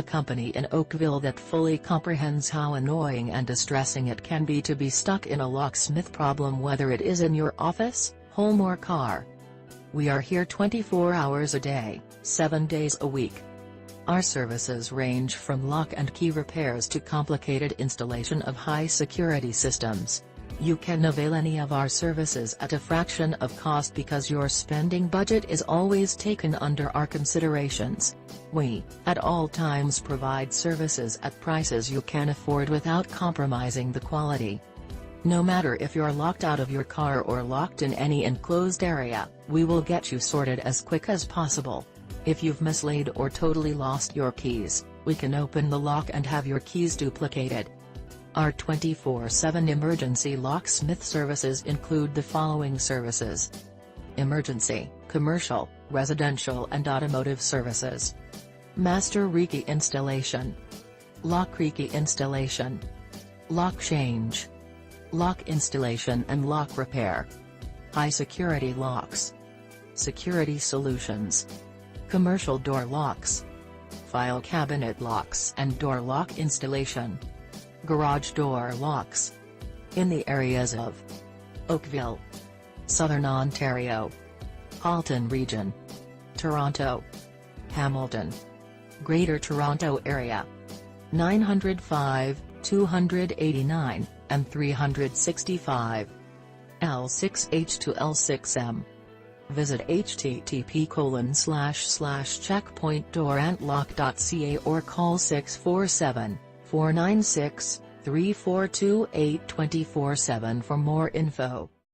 a company in Oakville that fully comprehends how annoying and distressing it can be to be stuck in a locksmith problem, whether it is in your office, home or car. We are here 24 hours a day, 7 days a week. Our services range from lock and key repairs to complicated installation of high-security systems. You can avail any of our services at a fraction of cost because your spending budget is always taken under our considerations. We, at all times, provide services at prices you can afford without compromising the quality. No matter if you're locked out of your car or locked in any enclosed area, we will get you sorted as quick as possible. If you've mislaid or totally lost your keys, we can open the lock and have your keys duplicated. Our 24/7 emergency locksmith services include the following services: emergency, commercial, residential and automotive services, master rekey installation, lock rekey installation, lock change, lock installation and lock repair, high security locks, security solutions, commercial door locks, file cabinet locks and door lock installation, garage door locks. In the areas of Oakville, Southern Ontario, Halton Region, Toronto, Hamilton, Greater Toronto Area, 905, 289, and 365, L6H to L6M. Visit http://checkpointdoorandlock.ca or call 647-496-3428 24/7 for more info.